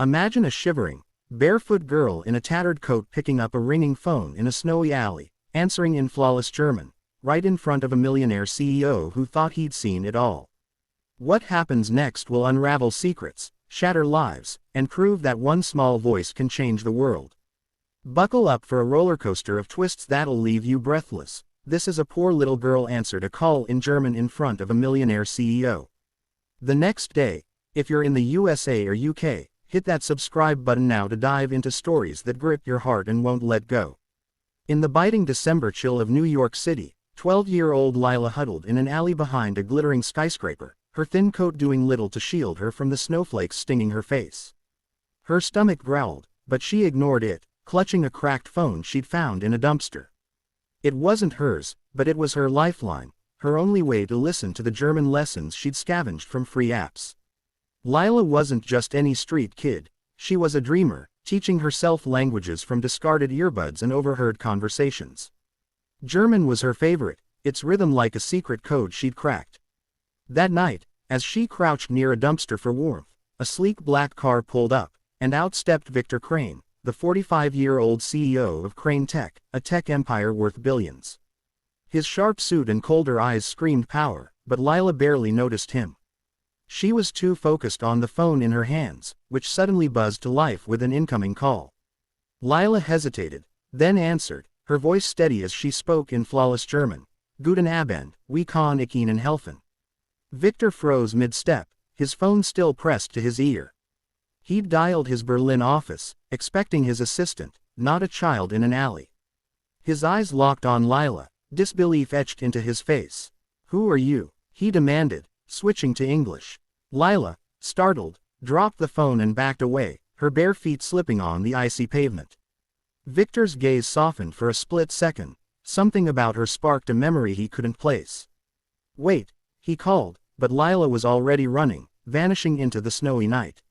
Imagine a shivering, barefoot girl in a tattered coat picking up a ringing phone in a snowy alley, answering in flawless German, right in front of a millionaire CEO who thought he'd seen it all. What happens next will unravel secrets, shatter lives, and prove that one small voice can change the world. Buckle up for a roller coaster of twists that'll leave you breathless. This is a poor little girl answered a call in German in front of a millionaire CEO. The next day, if you're in the USA or UK, hit that subscribe button now to dive into stories that grip your heart and won't let go. In the biting December chill of New York City, 12-year-old Lila huddled in an alley behind a glittering skyscraper, her thin coat doing little to shield her from the snowflakes stinging her face. Her stomach growled, but she ignored it, clutching a cracked phone she'd found in a dumpster. It wasn't hers, but it was her lifeline, her only way to listen to the German lessons she'd scavenged from free apps. Lila wasn't just any street kid, she was a dreamer, teaching herself languages from discarded earbuds and overheard conversations. German was her favorite, its rhythm like a secret code she'd cracked. That night, as she crouched near a dumpster for warmth, a sleek black car pulled up, and out stepped Victor Crane, the 45-year-old CEO of Crane Tech, a tech empire worth billions. His sharp suit and colder eyes screamed power, but Lila barely noticed him. She was too focused on the phone in her hands, which suddenly buzzed to life with an incoming call. Lila hesitated, then answered, her voice steady as she spoke in flawless German. Guten Abend, wie kann ich Ihnen helfen? Victor froze mid-step, his phone still pressed to his ear. He'd dialed his Berlin office, expecting his assistant, not a child in an alley. His eyes locked on Lila, disbelief etched into his face. Who are you? He demanded, switching to English. Lila, startled, dropped the phone and backed away, her bare feet slipping on the icy pavement. Victor's gaze softened for a split second, something about her sparked a memory he couldn't place. Wait, he called, but Lila was already running, vanishing into the snowy night.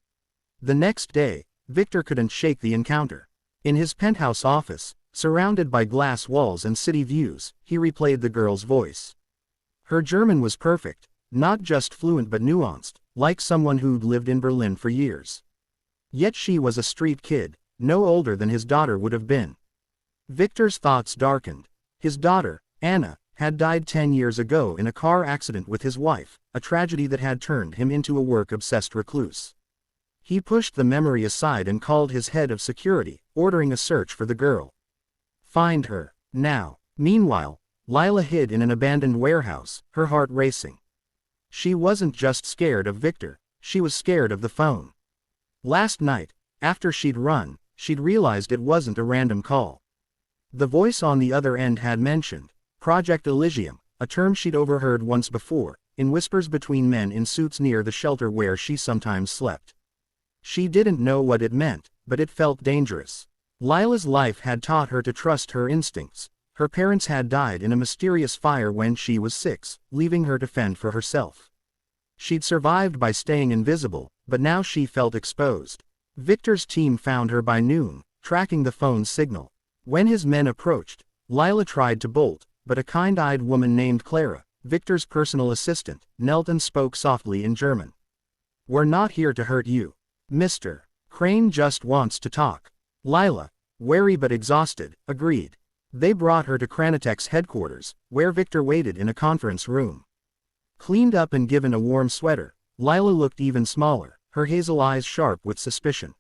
The next day, Victor couldn't shake the encounter. In his penthouse office, surrounded by glass walls and city views, he replayed the girl's voice. Her German was perfect, not just fluent but nuanced, like someone who'd lived in Berlin for years. Yet she was a street kid, no older than his daughter would have been. Victor's thoughts darkened. His daughter, Anna, had died 10 years ago in a car accident with his wife, a tragedy that had turned him into a work-obsessed recluse. He pushed the memory aside and called his head of security, ordering a search for the girl. Find her, now. Meanwhile, Lila hid in an abandoned warehouse, her heart racing. She wasn't just scared of Victor, she was scared of the phone. Last night, after she'd run, she'd realized it wasn't a random call. The voice on the other end had mentioned Project Elysium, a term she'd overheard once before, in whispers between men in suits near the shelter where she sometimes slept. She didn't know what it meant, but it felt dangerous. Lila's life had taught her to trust her instincts. Her parents had died in a mysterious fire when she was 6, leaving her to fend for herself. She'd survived by staying invisible, but now she felt exposed. Victor's team found her by noon, tracking the phone's signal. When his men approached, Lila tried to bolt, but a kind-eyed woman named Clara, Victor's personal assistant, knelt and spoke softly in German. We're not here to hurt you. Mr. Crane just wants to talk. Lila, wary but exhausted, agreed. They brought her to Cranitech's headquarters, where Victor waited in a conference room. Cleaned up and given a warm sweater, Lila looked even smaller, her hazel eyes sharp with suspicion.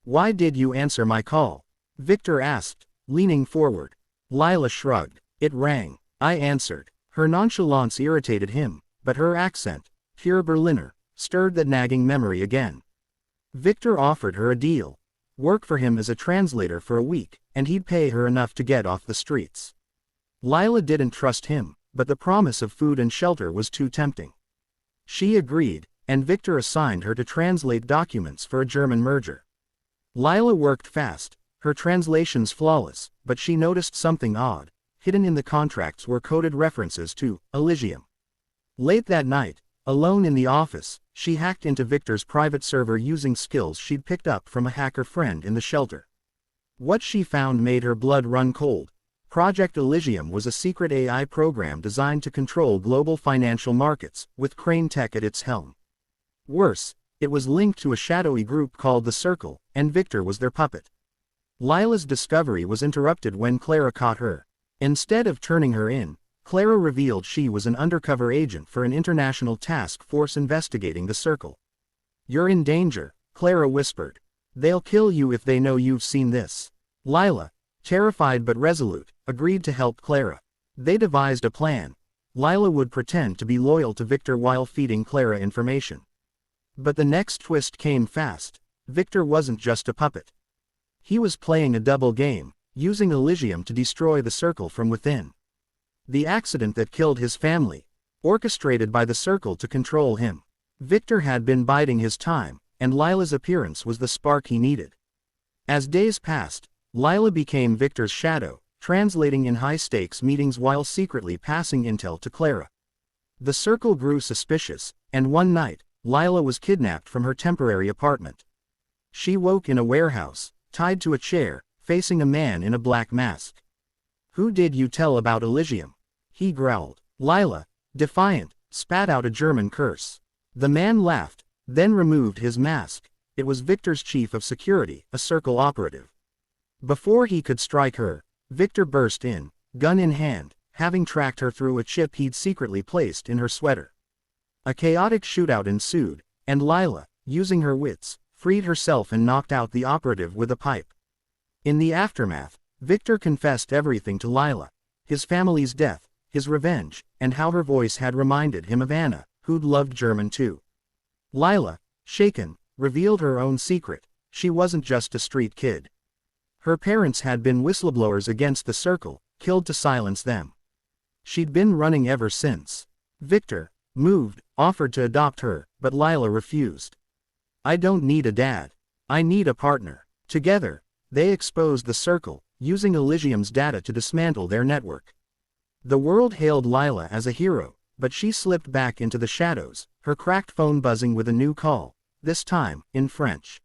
Why did you answer my call? Victor asked, leaning forward. Lila shrugged. It rang. I answered. Her nonchalance irritated him, but her accent, pure Berliner, stirred that nagging memory again. Victor offered her a deal. Work for him as a translator for a week, and he'd pay her enough to get off the streets. Lila didn't trust him, but the promise of food and shelter was too tempting. She agreed, and Victor assigned her to translate documents for a German merger. Lila worked fast, her translations flawless, but she noticed something odd. Hidden in the contracts were coded references to Elysium. Late that night, alone in the office, she hacked into Victor's private server using skills she'd picked up from a hacker friend in the shelter. What she found made her blood run cold. Project Elysium was a secret AI program designed to control global financial markets, with Crane Tech at its helm. Worse, It was linked to a shadowy group called the Circle, and Victor was their puppet. Lila's discovery was interrupted when Clara caught her. Instead of turning her in, Clara revealed she was an undercover agent for an international task force investigating the Circle. "You're in danger," Clara whispered. "They'll kill you if they know you've seen this." Lila, terrified but resolute, agreed to help Clara. They devised a plan. Lila would pretend to be loyal to Victor while feeding Clara information. But the next twist came fast. Victor wasn't just a puppet. He was playing a double game, using Elysium to destroy the Circle from within. The accident that killed his family, orchestrated by the Circle to control him. Victor had been biding his time, and Lila's appearance was the spark he needed. As days passed, Lila became Victor's shadow, translating in high-stakes meetings while secretly passing intel to Clara. The Circle grew suspicious, and one night, Lila was kidnapped from her temporary apartment. She woke in a warehouse, tied to a chair, facing a man in a black mask. "Who did you tell about Elysium?" he growled. Lila, defiant, spat out a German curse. The man laughed, then removed his mask. It was Victor's chief of security, a Circle operative. Before he could strike her, Victor burst in, gun in hand, having tracked her through a chip he'd secretly placed in her sweater. A chaotic shootout ensued, and Lila, using her wits, freed herself and knocked out the operative with a pipe. In the aftermath, Victor confessed everything to Lila: his family's death, his revenge, and how her voice had reminded him of Anna, who'd loved German too. Lila, shaken, revealed her own secret: she wasn't just a street kid. Her parents had been whistleblowers against the Circle, killed to silence them. She'd been running ever since. Victor, moved, offered to adopt her, but Lila refused. "I don't need a dad. I need a partner." Together, they exposed the Circle, using Elysium's data to dismantle their network. The world hailed Lila as a hero, but she slipped back into the shadows, her cracked phone buzzing with a new call, this time, in French.